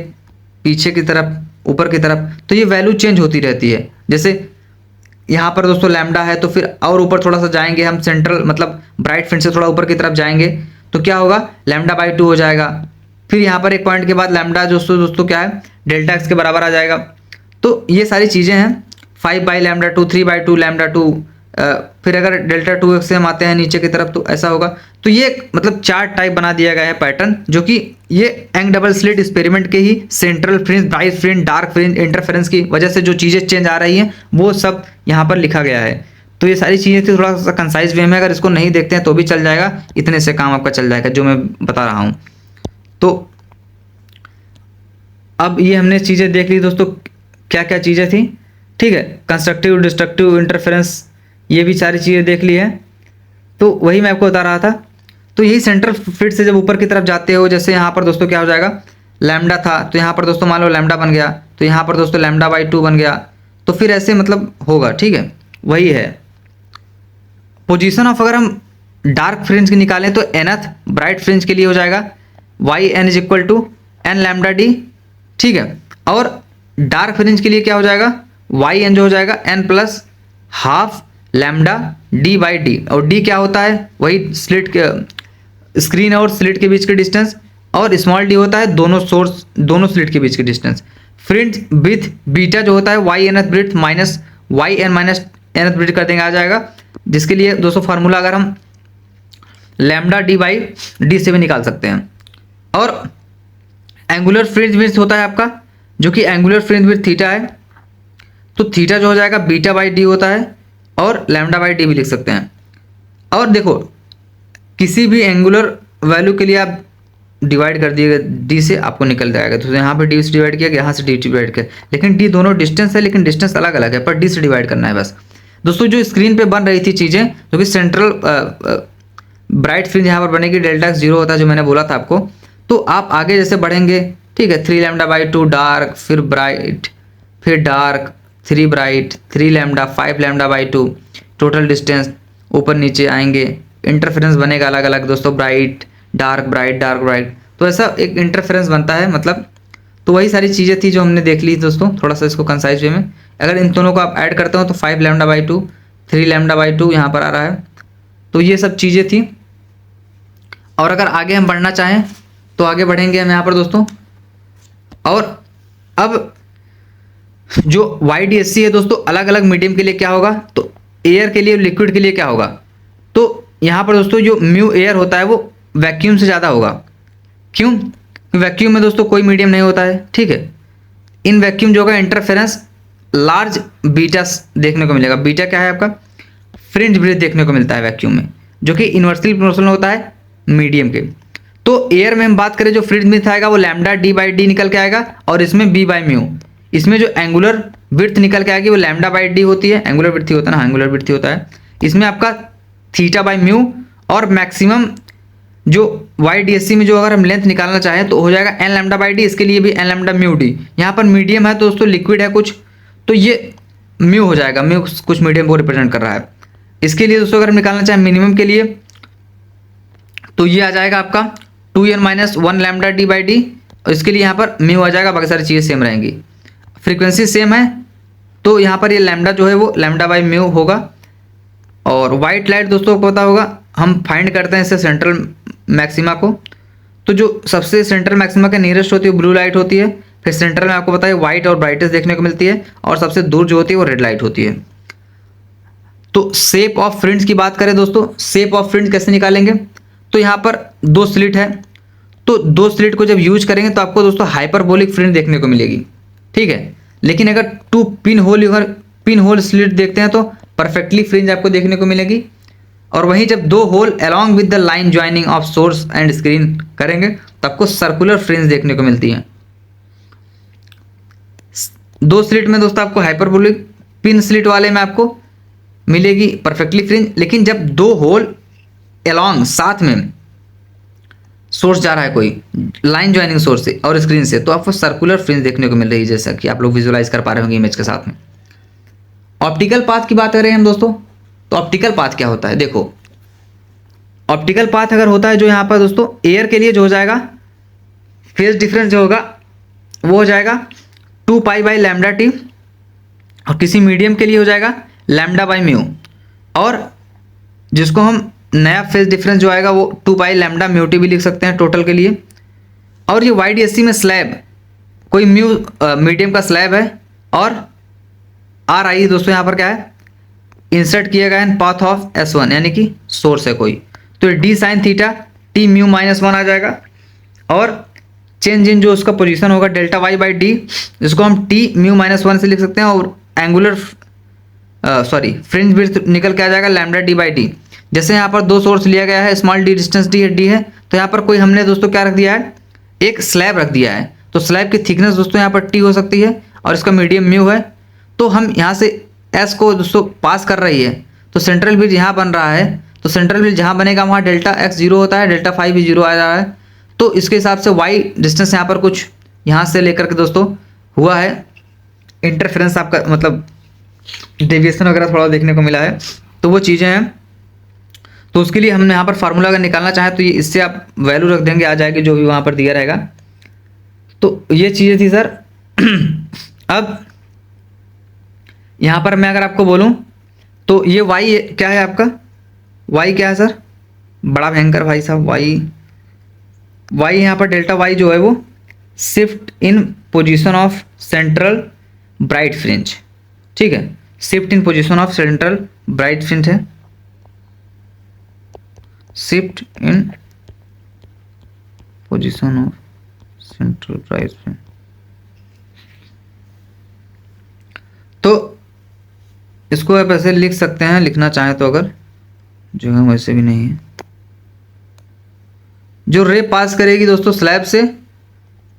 पीछे की तरफ, ऊपर की तरफ, तो ये वैल्यू चेंज होती रहती है। जैसे यहाँ पर दोस्तों लैम्डा है, तो फिर और ऊपर थोड़ा सा जाएंगे हम, सेंट्रल मतलब ब्राइट फ्रिंज से थोड़ा ऊपर की तरफ जाएंगे तो क्या होगा, लैम्डा बाई 2 हो जाएगा। फिर यहाँ पर एक पॉइंट के बाद लैम्डा दोस्तों क्या है, डेल्टा एक्स के बराबर आ जाएगा। तो ये सारी चीज़ें हैं, 5 बाई लैम्डा 2, 3 बाई 2 लैम्डा 2। फिर अगर डेल्टा 2 से हम आते हैं नीचे की तरफ तो ऐसा होगा। तो ये मतलब चार्ट टाइप बना दिया गया है पैटर्न, जो कि ये यंग डबल स्लिट एक्सपेरिमेंट के ही central fringe, bright fringe, dark fringe, interference की वजह से जो चीज़ें चेंज आ रही हैं वो सब यहाँ पर लिखा गया है। तो ये सारी चीज़ें थी थोड़ा सा कंसाइज वे में, अगर इसको नहीं देखते हैं तो भी चल जाएगा, इतने से काम आपका चल जाएगा जो मैं बता रहा हूँ। तो अब ये हमने चीज़ें देख ली दोस्तों, क्या क्या चीज़ें थी, ठीक है। कंस्ट्रक्टिव, डिस्ट्रक्टिव, इंटरफेरेंस, ये भी सारी चीज़ें देख ली है। तो वही मैं आपको बता रहा था। तो यही सेंट्रल फिट से जब ऊपर की तरफ जाते हो, जैसे यहाँ पर दोस्तों क्या हो जाएगा, लैम्डा था तो यहाँ पर दोस्तों मान लो लैम्डा बन गया, तो यहाँ पर दोस्तों लैम्डा बाई 2 बन गया। तो फिर ऐसे मतलब होगा, ठीक है। वही है पोजीशन ऑफ, अगर हम डार्क फ्रिंज की निकालें तो nth ब्राइट फ्रिंज के लिए हो जाएगा Y N is equal to N lambda D, ठीक है। और डार्क फ्रिंज के लिए क्या हो जाएगा, वाई एन जो हो जाएगा N plus half lambda D by D. और डी क्या होता है, वही स्लिट के स्क्रीन और स्लिट के बीच के डिस्टेंस, और स्मॉल डी होता है दोनों स्लिट के बीच के डिस्टेंस। फ्रिंज विथ बीटा जो होता है Y N th bright minus Y N minus N th bright कर देंगे, आ जाएगा। जिसके लिए दोस्तों फार्मूला अगर हम लैम्डा डी बाई डी से भी निकाल सकते हैं। और एंगुलर फ्रिंज विड्थ होता है आपका, जो कि एंगुलर फ्रिंज विड्थ थीटा है। तो थीटा जो हो जाएगा बीटा बाई डी होता है, और लैम्डा बाई डी भी लिख सकते हैं। और देखो किसी भी एंगुलर वैल्यू के लिए आप डिवाइड कर दिएगा डी से, आपको निकल जाएगा। तो यहाँ पे डी से डिवाइड किया, यहाँ से डी डिवाइड किया, लेकिन डी दोनों डिस्टेंस है, लेकिन डिस्टेंस अलग अलग है, पर डी से डिवाइड करना है बस। दोस्तों जो स्क्रीन पे बन रही थी चीज़ें, जो कि सेंट्रल ब्राइट फ्रिंज यहाँ पर बनेगी, डेल्टा एक्स 0 होता है जो मैंने बोला था आपको। तो आप आगे जैसे बढ़ेंगे, ठीक है, 3 लैम्डा बाई 2 डार्क, फिर ब्राइट, फिर dark, 3 bright, 3 lambda, 5 lambda by 2, total distance ऊपर नीचे आएंगे। इंटरफेरेंस बनेगा अलग अलग दोस्तों, bright dark bright dark bright, तो ऐसा एक इंटरफेरेंस बनता है मतलब। तो वही सारी चीज़ें थी जो हमने देख ली दोस्तों, थोड़ा सा इसको कंसाइज वे में। अगर इन दोनों को आप ऐड करते हो तो 5 लैम्डा बाई 2, 3 लैम्डा बाई 2 यहाँ पर आ रहा है। तो ये सब चीज़ें थी। और अगर आगे हम बढ़ना चाहें तो आगे बढ़ेंगे हम यहाँ पर दोस्तों। और अब जो YDSC है दोस्तों, अलग अलग मीडियम के लिए क्या होगा, तो एयर के लिए, लिक्विड के लिए क्या होगा, तो यहाँ पर दोस्तों जो म्यू एयर होता है वो वैक्यूम से ज़्यादा होगा। क्यों, वैक्यूम में दोस्तों कोई मीडियम नहीं होता है, ठीक है। इन वैक्यूम जो होगा इंटरफेरेंस लार्ज बीटा देखने को मिलेगा। बीटा क्या है आपका, फ्रिंज ब्रिथ देखने को मिलता है वैक्यूम में, जो कि इन्वर्सली प्रोपोर्शनल होता है मीडियम के। तो एयर में हम बात करें जो फ्रिंज ब्रिथ आएगा वो लैम्डा डी बाई डी निकल के आएगा, और इसमें बी बाई म्यू। इसमें जो एंगुलर विड्थ निकल के आएगी वो लैम्डा बाई डी होती है, एंगुलर विड्थ ही होता है ना, एंगुलर विड्थ ही होता है। इसमें आपका थीटा बाई म्यू, और मैक्सिमम जो YDSC में जो अगर हम लेंथ निकालना चाहें तो हो जाएगा n लैम्डा बाई डी, इसके लिए भी n लैम्डा म्यू डी। यहाँ पर मीडियम है तो दोस्तों लिक्विड है कुछ, तो ये म्यू हो जाएगा, म्यू कुछ मीडियम को रिप्रेजेंट कर रहा है। इसके लिए दोस्तों अगर हम निकालना चाहें मिनिमम के लिए तो ये आ जाएगा आपका 2n minus 1 lambda D by D, और इसके लिए यहाँ पर म्यू आ जाएगा, बाकी सारी चीज़ें सेम रहेंगी। फ्रीक्वेंसी सेम है तो यहाँ पर ये लैम्डा जो है वो लैम्डा बाई म्यू होगा। और वाइट लाइट दोस्तों को पता होगा, हम फाइंड करते हैं इससे सेंट्रल मैक्सिमा को, तो जो सबसे सेंट्रल मैक्सिमा के नियरेस्ट होती है ब्लू लाइट होती है, फिर सेंट्रल में आपको पता है वाइट और ब्राइटेस्ट देखने को मिलती है, और सबसे दूर जो होती है वो रेड लाइट होती है। तो शेप ऑफ फ्रिंज की बात करें दोस्तों, शेप ऑफ फ्रिंज कैसे निकालेंगे, तो यहाँ पर 2 स्लिट है, तो 2 स्लिट को जब यूज करेंगे तो आपको दोस्तों हाइपरबोलिक फ्रिंज देखने को मिलेगी, ठीक है। लेकिन अगर 2 पिन होल स्लिट देखते हैं तो परफेक्टली फ्रिंज आपको देखने को मिलेगी। और वहीं जब 2 hole along with the line joining of source and screen करेंगे तो आपको सर्कुलर फ्रिंज देखने को मिलती है। 2 स्लिट में दोस्तों आपको हाइपरबोलिक, पिन स्लिट वाले में आपको मिलेगी परफेक्टली फ्रिंज। लेकिन जब 2 होल अलॉन्ग साथ में सोर्स जा रहा है कोई लाइन ज्वाइनिंग सोर्स से और स्क्रीन से, तो आपको सर्कुलर फ्रिंज देखने को मिल रही है, जैसा कि आप लोग विजुअलाइज कर पा रहे होंगे इमेज के साथ में। ऑप्टिकल पाथ की बात करें हम दोस्तों, तो ऑप्टिकल पाथ क्या होता है, देखो ऑप्टिकल पाथ अगर होता है जो यहाँ पर दोस्तों एयर के लिए जो हो जाएगा फेज डिफरेंस जो होगा वो हो जाएगा 2 पाई बाई लैम्डा टी, और किसी मीडियम के लिए हो जाएगा लैम्डा बाई म्यू, और जिसको हम नया फेज डिफरेंस जो आएगा वो 2 पाई लैम्डा म्यू टी भी लिख सकते हैं टोटल के लिए। और ये YDSC में स्लैब कोई म्यू मीडियम का स्लैब है, और RI दोस्तों यहाँ पर क्या है इंसर्ट किया गया इन पाथ ऑफ S1 यानी कि सोर्स है कोई, तो D sine theta T mu minus 1 आ जाएगा। और चेंज इन जो उसका पोजीशन होगा डेल्टा वाई बाई डी, जिसको हम टी म्यू माइनस 1 से लिख सकते हैं, और एंगुलर फ्रिंज विड्थ निकल के आ जाएगा लैम्डा डी बाई डी। जैसे यहाँ पर 2 सोर्स लिया गया है, स्मॉल डी डिस्टेंस डी है, तो यहाँ पर कोई हमने दोस्तों क्या रख दिया है, एक स्लैब रख दिया है, तो स्लैब की थिकनेस दोस्तों यहाँ पर टी हो सकती है, और इसका मीडियम म्यू है। तो हम यहाँ से एस को दोस्तों पास कर रही है, तो सेंट्रल ब्रिज यहाँ बन रहा है, तो सेंट्रल ब्रिज जहाँ बनेगा वहाँ डेल्टा एक्स 0 होता है, डेल्टा फाई भी 0 आ रहा है। तो इसके हिसाब से वाई डिस्टेंस यहाँ पर कुछ यहाँ से लेकर के दोस्तों हुआ है, इंटरफेरेंस आपका मतलब डेविएशन वगैरह थोड़ा देखने को मिला है, तो वो चीज़ें हैं। तो उसके लिए हमने यहाँ पर फार्मूला अगर निकालना चाहें तो ये इससे आप वैल्यू रख देंगे, आ जाएगी जो भी वहाँ पर दिया रहेगा। तो ये चीज़ें थी सर। अब यहाँ पर मैं अगर आपको बोलूँ तो ये वाई क्या है आपका, वाई क्या है सर, बड़ा भयंकर भाई साहब, वाई यहाँ पर डेल्टा वाई जो है वो shift in position of central bright fringe, ठीक है, shift in position of central bright fringe है, shift in position of central bright fringe. तो इसको आप ऐसे लिख सकते हैं, लिखना चाहें तो, अगर जो है वैसे भी नहीं है। जो रे पास करेगी दोस्तों स्लैब से,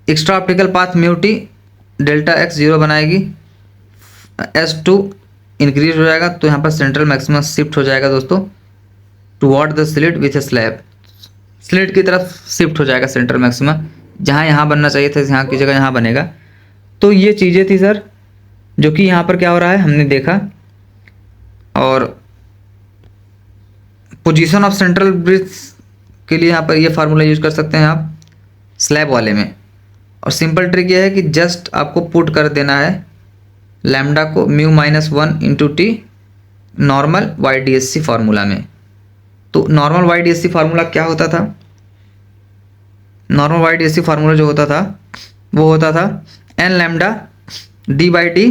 extra optical path mu T delta x 0 बनाएगी, S2 इंक्रीज हो जाएगा, तो यहाँ पर सेंट्रल मैक्सिमम शिफ्ट हो जाएगा दोस्तों toward the slit with A slab, slit की तरफ शिफ्ट हो जाएगा सेंट्रल मैक्सिमम, जहाँ यहाँ बनना चाहिए था यहाँ की जगह यहाँ बनेगा। तो ये चीज़ें थी सर जो कि यहाँ पर क्या हो रहा है हमने देखा। और पोजीशन ऑफ सेंट्रल ब्रिज के लिए यहाँ पर ये फार्मूला यूज कर सकते हैं आप स्लैब वाले में। और सिंपल ट्रिक ये है कि जस्ट आपको पुट कर देना है लैम्डा को mu minus 1 into T normal YDSC formula में। तो नॉर्मल YDSC फार्मूला क्या होता था, नॉर्मल YDSC फार्मूला जो होता था वो होता था N lambda D by D,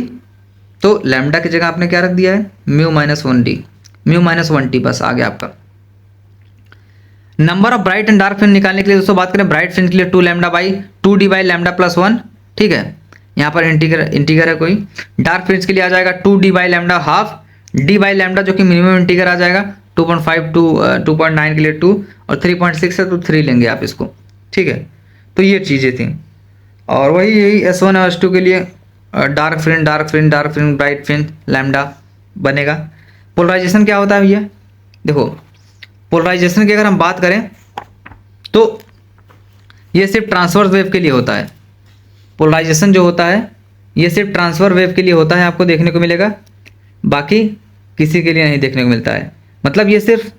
तो लैम्डा की जगह आपने क्या रख दिया है mu minus 1 D, mu minus 1 T, बस आ गया आपका। Number of bright and dark fringe निकालने के लिए दोस्तों बात करें, ब्राइट फ्रिंज के लिए 2 lambda by 2 D by lambda plus 1, ठीक है, यहाँ पर इंटीगर है कोई। डार्क फ्रिंज के लिए आ जाएगा 2 D by lambda half D by lambda, जो कि मिनिमम इंटीगर आ जाएगा 2.5 टू 2.9 के लिए 2, और 3.6 है तो 3 लेंगे आप इसको, ठीक है। तो ये चीज़ें थी, और वही यही S1 और S2 के लिए dark fringe bright fringe lambda बनेगा। पोलराइजेशन क्या होता है भैया, देखो पोलराइजेशन की अगर हम बात करें तो ये सिर्फ ट्रांसवर्स वेव के लिए होता है। पोलराइजेशन जो होता है ये सिर्फ ट्रांसफर वेव के लिए होता है, आपको देखने को मिलेगा, बाकी किसी के लिए नहीं देखने को मिलता है। मतलब ये सिर्फ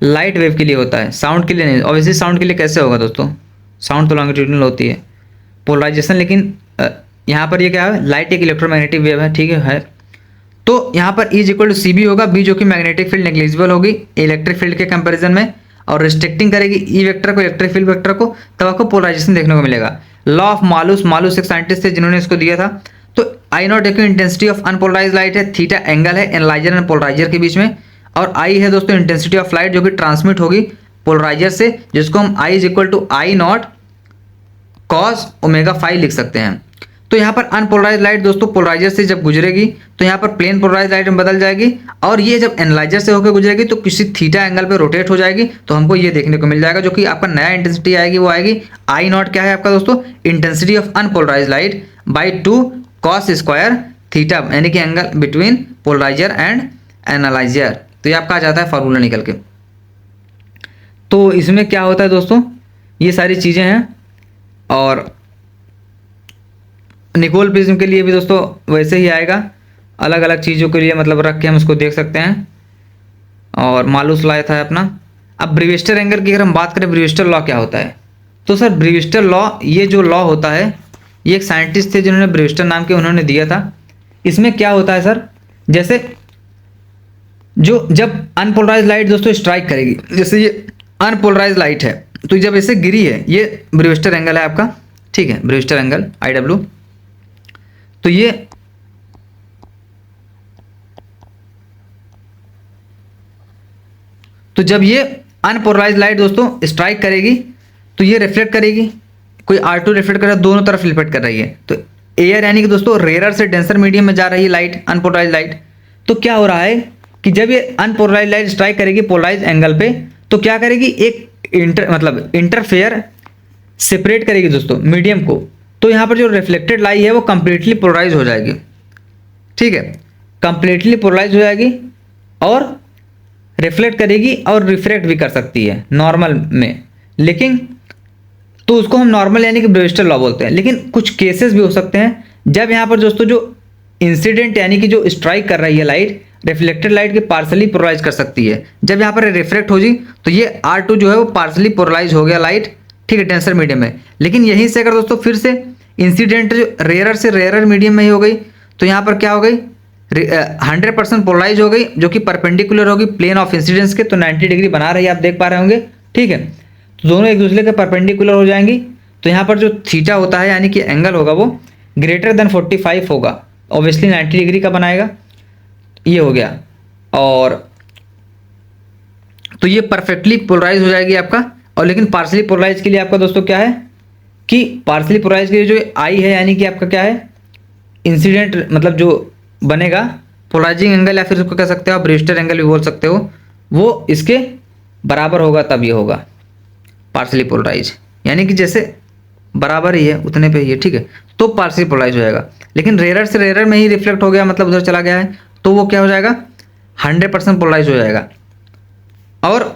लाइट वेव के लिए होता है, साउंड के लिए नहीं। ऑब्वियसली साउंड के लिए कैसे होगा दोस्तों, साउंड तो लॉन्गिट्यूडिनल होती है। पोलराइजेशन लेकिन यहाँ पर ये क्या है, लाइट एक इलेक्ट्रोमैग्नेटिक वेव है, ठीक है। तो यहाँ पर E equal to C B होगा, बी जो कि मैग्नेटिक फील्ड नेग्लिजिबल होगी इलेक्ट्रिक फील्ड के कंपैरिजन में, और रिस्ट्रिक्टिंग करेगी ई वेक्टर को, इलेक्ट्रिक फील्ड वेक्टर को, तब आपको पोलराइजेशन देखने को मिलेगा। लॉ ऑफ मालूस एक साइंटिस्ट थे जिन्होंने इसको दिया था। तो आई नॉट एक इंटेंसिटी ऑफ अनपोलराइज लाइट है, थीटा एंगल है एनालाइजर एंड पोलराइजर के बीच में, और आई है दोस्तों इंटेंसिटी ऑफ लाइट जो कि ट्रांसमिट होगी पोलराइजर से, जिसको हम I is equal to I naught cos omega phi लिख सकते हैं। तो यहाँ पर अनपोलराइज लाइट दोस्तों पोलराइजर से जब गुजरेगी तो यहाँ पर प्लेन पोलराइज लाइट में बदल जाएगी, और ये जब एनालाइजर से होकर गुजरेगी तो किसी थीटा एंगल पे रोटेट हो जाएगी, तो हमको ये देखने को मिल जाएगा, जो कि आपका नया इंटेंसिटी आएगी, वो आएगी आई नॉट क्या है आपका दोस्तों, intensity of unpolarise light by 2 cos square theta, यानी कि angle between polariser and analyser. तो ये आपका आ जाता है फार्मूला निकल के। तो इसमें क्या होता है दोस्तों, ये सारी चीज़ें हैं। और निकोल प्रिज्म के लिए भी दोस्तों वैसे ही आएगा, अलग अलग चीज़ों के लिए मतलब रख के हम उसको देख सकते हैं। और मालूस लॉ था अपना। अब ब्रीविस्टर एंगल की अगर हम बात करें, ब्रीविस्टर लॉ क्या होता है, तो सर ब्रीविस्टर लॉ, ये जो लॉ होता है ये एक साइंटिस्ट थे जिन्होंने ब्रीविस्टर नाम के उन्होंने दिया था। इसमें क्या होता है सर, जैसे जब अनपोलराइज लाइट दोस्तों स्ट्राइक करेगी, जैसे ये अनपोलराइज लाइट है तो जब ऐसे गिरी है, ये ब्रीविस्टर एंगल है आपका, ठीक है, ब्रीविस्टर एंगल IW। तो ये जब ये अनपोलराइज लाइट दोस्तों स्ट्राइक करेगी तो ये रिफ्लेक्ट करेगी, कोई R2 रिफ्लेक्ट कर रहा है, दोनों तरफ रिफ्लेक्ट कर रही है। तो एयर यानी कि दोस्तों रेयर से डेंसर मीडियम में जा रही है लाइट, अनपोलराइज लाइट। तो क्या हो रहा है कि जब ये अनपोलराइज लाइट स्ट्राइक करेगी पोलराइज एंगल पे, तो क्या करेगी, एक इंटरफेयर सेपरेट करेगी दोस्तों मीडियम को। तो यहाँ पर जो रिफ्लेक्टेड लाइट है वो कंप्लीटली पोलराइज हो जाएगी, ठीक है, कंप्लीटली पोलराइज हो जाएगी और रिफ्लेक्ट करेगी और रिफ्रैक्ट भी कर सकती है नॉर्मल में, लेकिन तो उसको हम नॉर्मल यानी कि ब्रीविस्टर लॉ बोलते हैं। लेकिन कुछ केसेस भी हो सकते हैं जब यहाँ पर दोस्तों जो इंसिडेंट यानी कि जो स्ट्राइक कर रही है लाइट, रिफ्लेक्टेड लाइट के पार्सली पोलराइज कर सकती है। जब यहाँ पर रिफ्रैक्ट हो जी तो ये R2 जो है वो पार्सली पोलराइज हो गया लाइट, ठीक है, डेंसर मीडियम में। लेकिन यहीं से अगर दोस्तों फिर से इंसिडेंट जो रेयर से रेयर मीडियम में ही हो गई, तो यहाँ पर क्या हो गई, 100% पोलराइज हो गई, जो कि परपेंडिकुलर होगी प्लेन ऑफ इंसिडेंस के। तो 90 डिग्री बना रही है, आप देख पा रहे होंगे, ठीक है। तो दोनों एक दूसरे के परपेंडिकुलर हो जाएंगी। तो यहाँ पर जो थीटा होता है यानी कि एंगल होगा वो ग्रेटर देन 45 होगा, ऑब्वियसली 90 डिग्री का बनाएगा, ये हो गया। और तो ये परफेक्टली पोलराइज हो जाएगी आपका। और लेकिन पार्सली पोलराइज के लिए आपका दोस्तों क्या है कि पार्सली पोलराइज के लिए जो आई है यानी कि आपका क्या है, इंसिडेंट मतलब जो बनेगा पोलराइजिंग एंगल, या फिर उसको कह सकते हो आप ब्रीविस्टर एंगल भी बोल सकते हो, वो इसके बराबर होगा, तब ये होगा पार्सली पोलराइज, यानी कि जैसे बराबर ही है उतने पे ही है, ठीक है, तो पार्सली पोलराइज हो जाएगा। लेकिन रेयर से रेयर में ही रिफ्लेक्ट हो गया, मतलब उधर चला गया है, तो वो क्या हो जाएगा, 100% पोलराइज हो जाएगा। और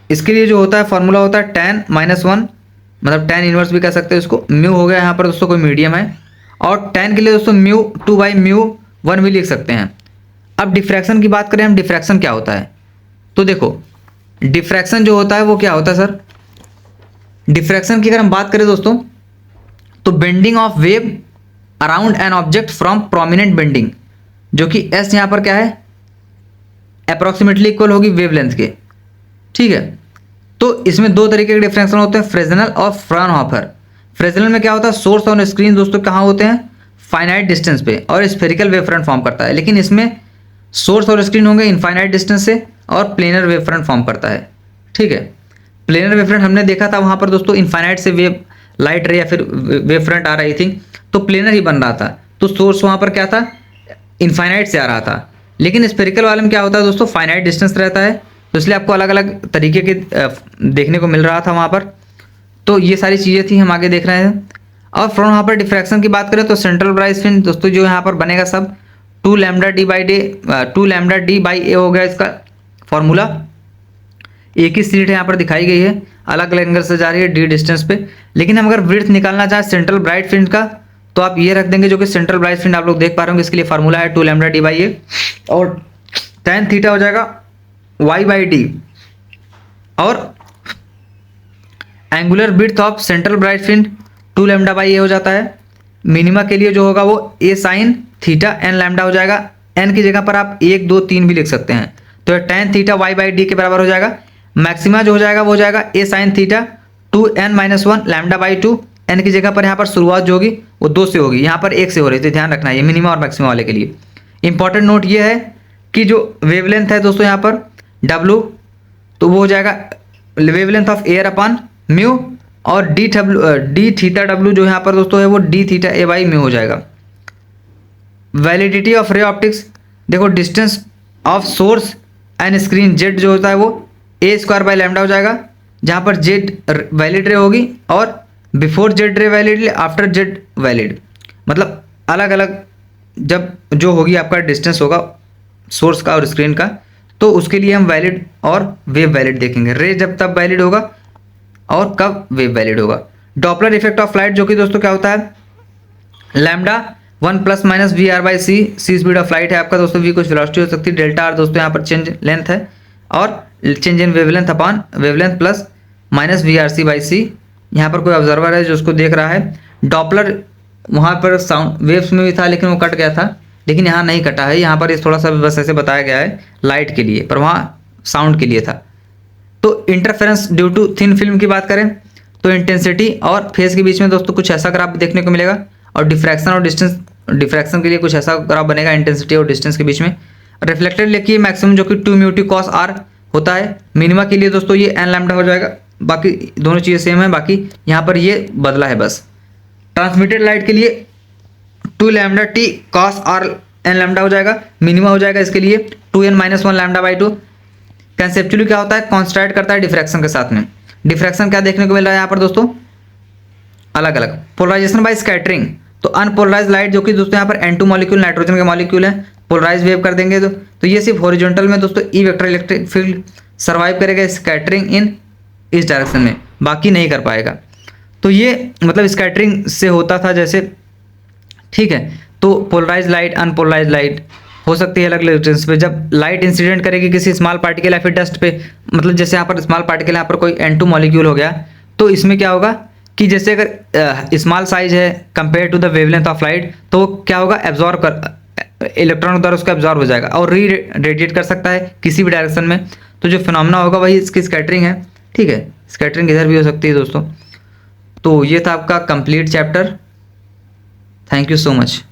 इसके लिए जो होता है फॉर्मूला होता है tan -1, मतलब tan इनवर्स भी कह सकते हैं इसको, म्यू हो गया यहाँ पर दोस्तों, कोई मीडियम है, और tan के लिए दोस्तों म्यू 2/μ1 भी लिख सकते हैं। अब डिफ्रैक्शन की बात करें हम, डिफ्रैक्शन क्या होता है, तो देखो डिफ्रैक्शन जो होता है वो क्या होता है सर, डिफ्रैक्शन की अगर हम बात करें दोस्तों तो bending of wave around an object from prominent bending, जो कि एस यहाँ पर क्या है, अप्रॉक्सीमेटली इक्वल होगी वेवलेंथ के, ठीक है। तो इसमें दो तरीके के डिफ्रैक्शन होते हैं, फ्रेस्नेल और फ्राउनहोफर। फ्रेस्नेल में क्या होता है, सोर्स और स्क्रीन दोस्तों कहाँ होते हैं, फाइनाइट डिस्टेंस पे, और स्फेरिकल वेव फ्रंट फॉर्म करता है। लेकिन इसमें सोर्स और स्क्रीन होंगे इनफाइनाइट डिस्टेंस से, और प्लेनर वेव फ्रंट फॉर्म करता है, ठीक है। प्लेनर वेव फ्रंट हमने देखा था वहाँ पर दोस्तों इनफाइनाइट से वेव लाइट रे या फिर वेव फ्रंट आ रही थी, तो प्लेनर ही बन रहा था, तो सोर्स वहाँ पर क्या था, इनफाइनाइट से आ रहा था। लेकिन स्फेरिकल वाले में क्या होता है दोस्तों, फाइनाइट डिस्टेंस रहता है, तो इसलिए आपको अलग अलग तरीके के देखने को मिल रहा था वहाँ पर। तो ये सारी चीज़ें थी, हम आगे देख रहे हैं। और फ्रॉम वहाँ पर डिफ्रैक्शन की बात करें तो सेंट्रल ब्राइट फील्ड दोस्तों जो यहाँ पर बनेगा सब 2 λ d/a हो गया इसका फॉर्मूला। एक ही स्लिट यहाँ पर दिखाई गई है, अलग अलग एंगल से जा रही है डी डिस्टेंस पे। लेकिन हम अगर विड्थ निकालना चाहें सेंट्रल ब्राइट फ्रिंज का, तो आप ये रख देंगे, जो कि सेंट्रल ब्राइट फ्रिंज आप लोग देख पा रहे होंगे, इसके लिए फार्मूला है 2 लैम्डा डी बाई ए, और tan थीटा हो जाएगा y बाई डी, और angular width of central bright fringe 2 lambda by a हो जाता है। मिनिमा के लिए जो होगा वो a sine theta n lambda हो जाएगा, n की जगह पर आप 1 2 3 भी लिख सकते हैं, तो tan theta y by D के बराबर हो जाएगा। मैक्सिमा जो हो जाएगा वो हो जाएगा a sine theta 2n-1 lambda by 2, n की जगह पर यहाँ पर शुरुआत जो होगी वो 2 से होगी, यहाँ पर 1 से हो रही थी, ध्यान रखना है, ये मिनिमा और मैक्सिमा वाले के लिए। इंपॉर्टेंट नोट ये है कि जो वेवलेंथ है दोस्तों यहाँ पर W, तो वो हो जाएगा wavelength of air upon mu, और डी थीटा W जो यहाँ पर दोस्तों है वो D theta A by mu हो जाएगा। वैलिडिटी ऑफ रे ऑप्टिक्स, देखो distance of source and screen Z जो होता है वो ए स्क्वायर बाई लैम्डा हो जाएगा, जहाँ पर जेड वैलिड रे होगी, और बिफोर जेड रे वैलिड, आफ्टर जेड वैलिड, मतलब अलग अलग जब जो होगी आपका डिस्टेंस होगा सोर्स का और स्क्रीन का, तो उसके लिए हम वैलिड और वेव वैलिड देखेंगे। रे जब तब वैलिड होगा और कब वेव वैलिड होगा। डॉपलर इफेक्ट ऑफ लाइट, जो कि दोस्तों क्या होता है, lambda 1 plus minus we r by c, c speed of light है आपका दोस्तों, वी कुछ वेलोसिटी हो सकती है, डेल्टा आर दोस्तों यहाँ पर चेंज लेंथ है, और change in wavelength upon wavelength plus minus we R C by C. यहाँ पर कोई ऑब्जर्वर है जो उसको देख रहा है। डॉपलर वहाँ पर साउंड वेव्स में भी था लेकिन वो कट गया था, लेकिन यहाँ नहीं कटा है, यहाँ पर ये थोड़ा सा बस ऐसे बताया गया है लाइट के लिए, पर वहाँ साउंड के लिए था। तो interference due to thin film की बात करें तो इंटेंसिटी और फेस के बीच में दोस्तों कुछ ऐसा ग्राफ देखने को मिलेगा, और डिफ्रैक्शन और डिस्टेंस, डिफ्रैक्शन के लिए कुछ ऐसा ग्राफ बनेगा इंटेंसिटी और डिस्टेंस के बीच में। रिफ्लेक्टेड लिखिए मैक्सिमम जो कि 2 म्यू टी कॉस आर होता है। मिनिमा के लिए दोस्तों ये एन लैम्डा हो जाएगा, बाकी दोनों चीज़ें सेम है, बाकी यहाँ पर ये बदला है बस। ट्रांसमिटेड लाइट के लिए 2 lambda t cos r n lambda हो जाएगा, मिनिमा हो जाएगा इसके लिए 2n-1 लैम्डा बाई 2। कंसेप्चुअली क्या होता है, कॉन्स्ट्राइड करता है डिफ्रैक्शन के साथ में। डिफ्रैक्शन क्या देखने को मिल रहा है यहाँ पर दोस्तों, अलग अलग। पोलराइजेशन बाय स्कैटरिंग, तो अनपोलराइज लाइट जो कि दोस्तों यहाँ पर N2 मॉलिक्यूल नाइट्रोजन के मॉलिक्यूल है, पोलराइज वेव कर देंगे तो ये सिर्फ हॉरिजॉन्टल में दोस्तों E vector electric field survive करेगा स्कैटरिंग इन इस डायरेक्शन में, बाकी नहीं कर पाएगा। तो ये मतलब स्कैटरिंग से होता था जैसे, ठीक है। तो पोलराइज लाइट, अनपोलराइज लाइट हो सकती है अलग अलग डिस्टेंस पे। जब लाइट इंसिडेंट करेगी किसी स्मॉल पार्टिकल या फिर डस्ट पे, मतलब जैसे यहाँ पर स्मॉल पार्टिकल, यहाँ पर कोई N2 मॉलिक्यूल हो गया, तो इसमें क्या होगा कि जैसे अगर स्मॉल साइज है compare to the wavelength of light, तो क्या होगा, एब्जॉर्ब कर इलेक्ट्रॉन द्वारा उसका एब्जॉर्ब हो जाएगा और री रेडिएट कर सकता है किसी भी डायरेक्शन में। तो जो फिनोमेना होगा वही इसकी स्कैटरिंग है, ठीक है। स्कैटरिंग इधर भी हो सकती है दोस्तों। तो ये था आपका complete chapter. Thank you so much.